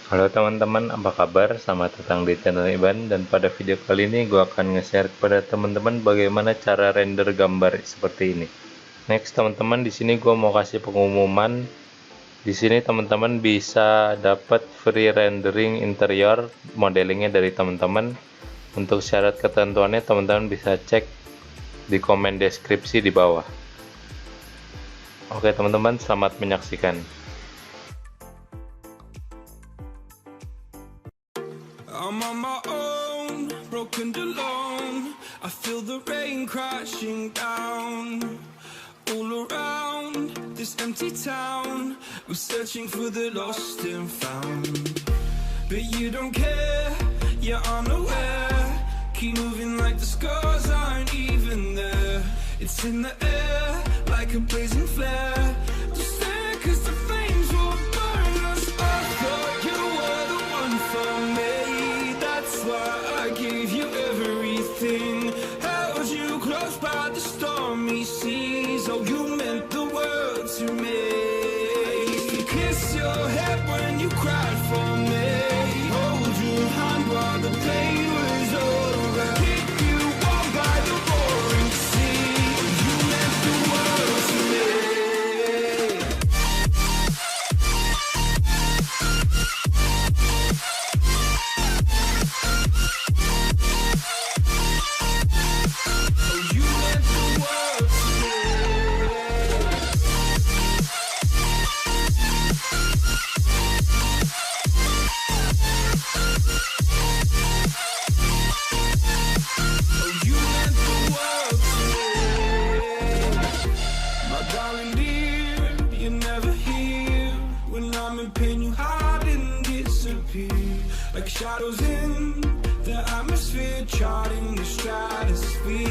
Halo teman-teman, apa kabar? Selamat datang di channel Iban, dan pada video kali ini gue akan nge-share kepada teman-teman bagaimana cara render gambar seperti ini. Next teman-teman, di sini gue mau kasih pengumuman. Di sini teman-teman bisa dapat free rendering interior modelingnya dari teman-teman. Untuk syarat ketentuannya teman-teman bisa cek di komen deskripsi di bawah. Oke teman-teman, selamat menyaksikan. I'm on my own, broken alone. I feel the rain crashing down all around this empty town. We're searching for the lost and found, but you don't care, you're unaware. Keep moving like the scars aren't even there. It's in the air like a blazing flare. Just stare 'cause the flames will burn us. I thought you were the one for me. That's why I gave you everything. Held you close by the stormy seas. Oh, you meant the world to me. I used to kiss your head when you cried for me. Hold your hand while the pain was over. Keep you warm by the roaring sea. Oh, you meant the world to me. Like shadows in the atmosphere, charting the stratosphere.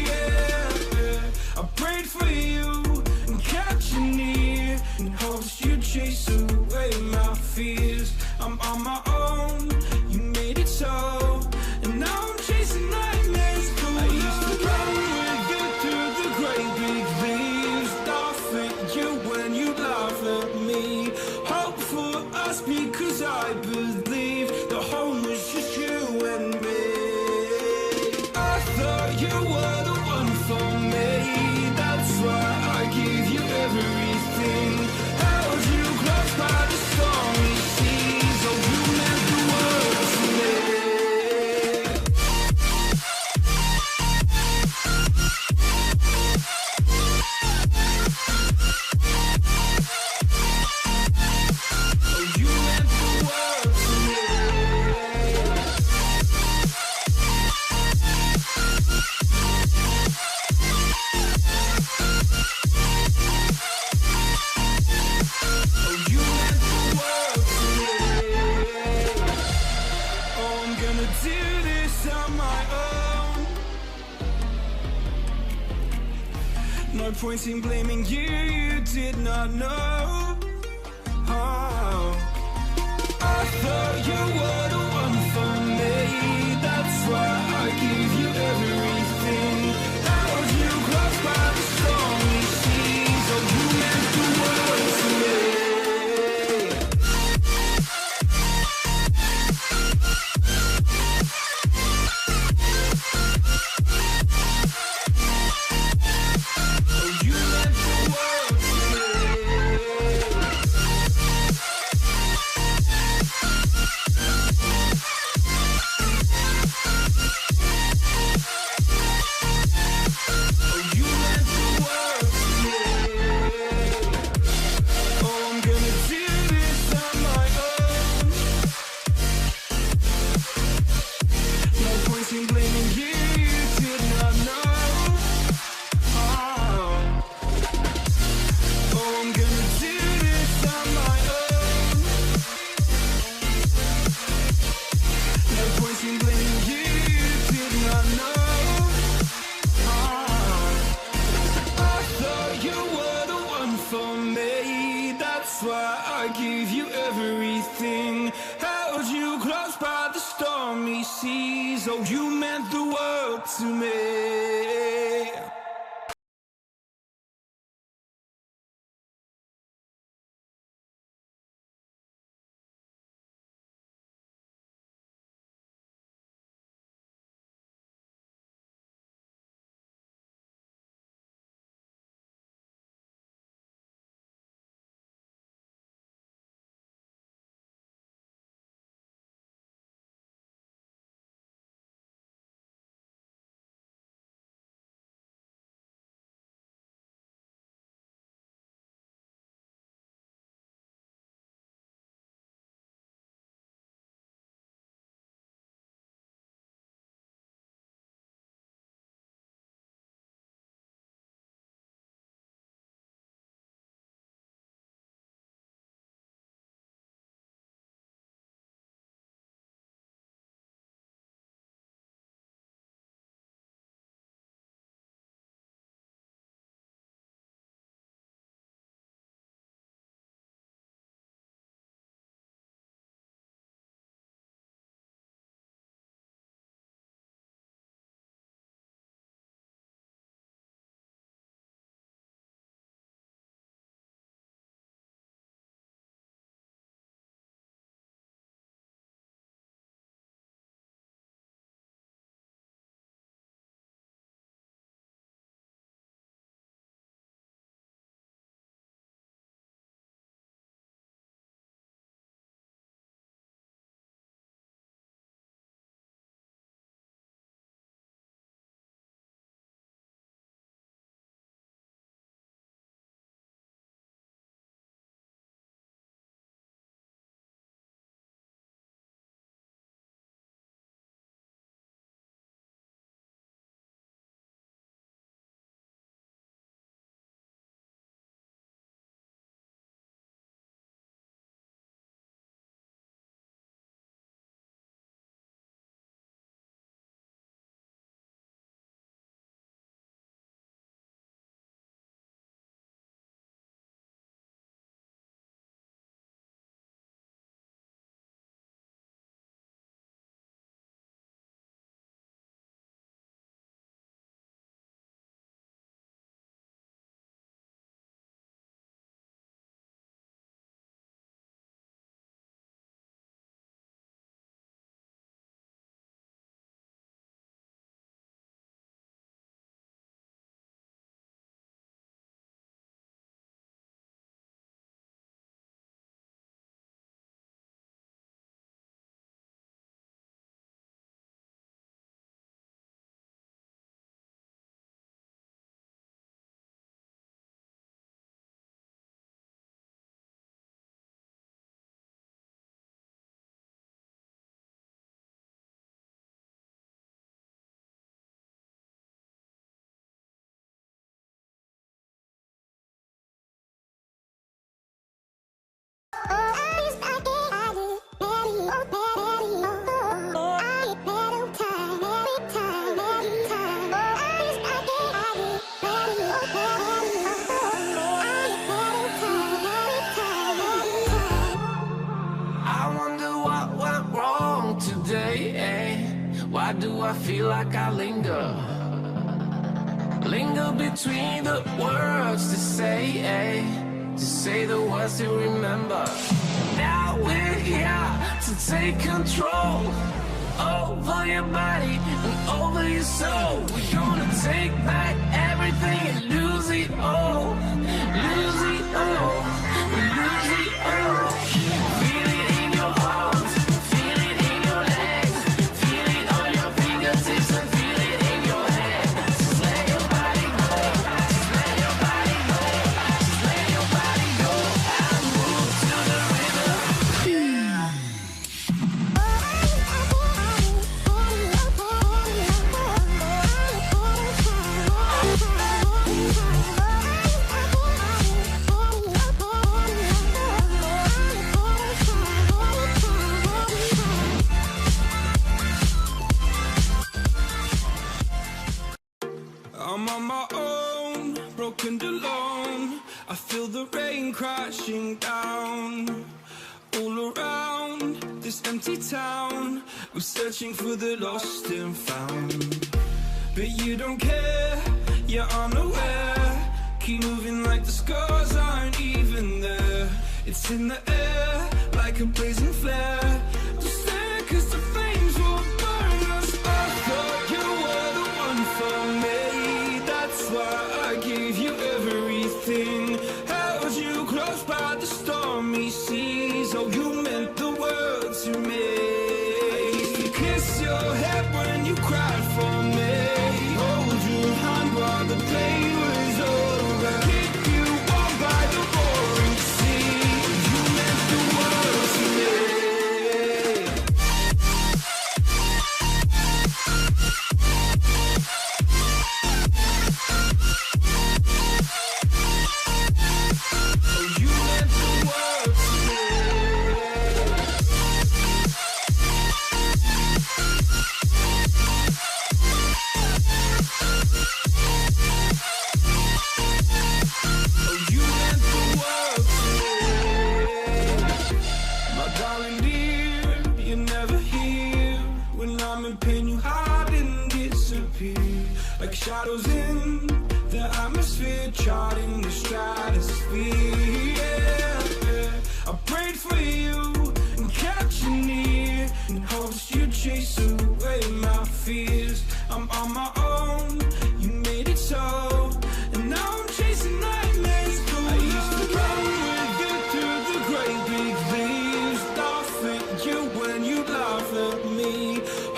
Yeah. I prayed for you and kept you near, in hopes you'd chase away my fears. I'm on my own, you made it so, and now I'm chasing nightmares. I used to run with you through the great big leaves, laugh at you when you laugh at me. Hope for us because I believe the home was just you and me. I thought you were the one for me. That's why I gave you everything. Held you close by the stormy seas. Oh, you meant the world to me. No point in blaming you, you did not know. Oh. I thought you were the one for me. That's why I gave you everything. Held you close by the stormy seas. Oh, you meant the world to me. I gave you everything, held you close by the stormy seas. Oh, you meant the world to me. Why do I feel like I linger? Linger between the words to say the words to remember. Now we're here to take control over your body and over your soul. We're gonna take back everything and lose it all. Lose it all. Lose it all. Feel it in your arms. Feel it in your legs. Feel it on your fingertips and feel it in your head. Just let your body go. Just let your body go. Just let your body go and move to the rhythm. I'm on my own, broken alone. I feel the rain crashing down all around this empty town. We're searching for the lost and found, but you don't care, you're unaware. Keep moving like the scars aren't even there. It's in the air like a blazing flare. Just stare 'cause the flames will burn us. I thought you were the one for me. That's why I gave you everything. Held you close by the stormy seas. Oh, you meant the world to me. I used to kiss your head when you cried for me. Hold your hand while the pain was over. Keep you warm by the roaring sea. You meant the world to me. Shadows in the atmosphere, charting the stratosphere. Yeah. I prayed for you and kept you near in hopes you'd chase away my fears. I'm on my own, you made it so, and now I'm chasing nightmares. I used to run with you through the great big leaves, laugh at you when you laugh at me.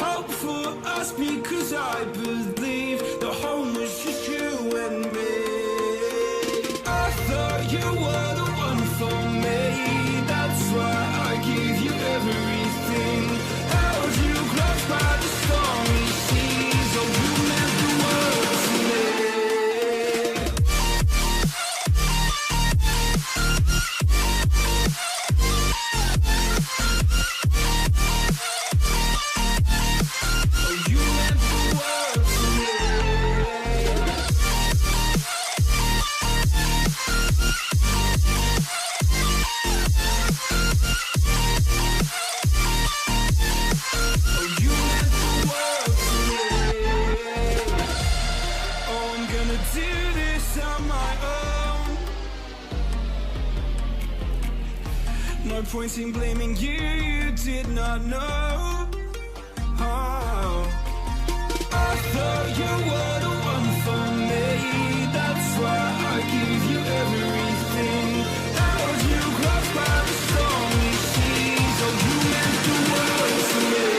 Hope for us because I believe the home was just you and me. I thought you were the one for me. That's why I gave you everything. Held you close by the stormy seas. Oh, you meant the world to me. Oh, you meant the world to me. Oh, you meant the world to me. Oh, I'm gonna do this on my own. No point in blaming you, you did not know. Oh, I thought you were the one for me. That's why I gave you everything. Held you close by the stormy seas. Oh, you meant the world to me.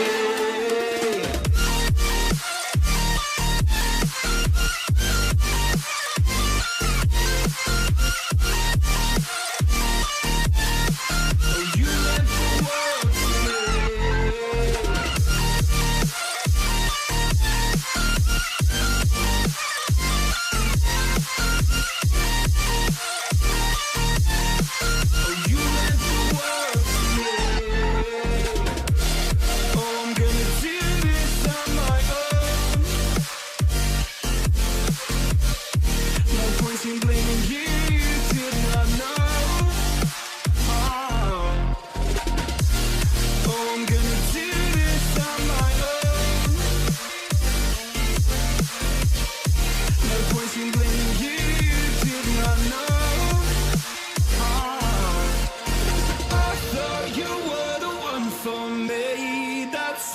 Oh, you meant the world to me.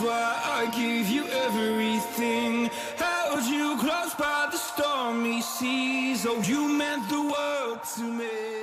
why I gave you everything. Held you close by the stormy seas. Oh, you meant the world to me.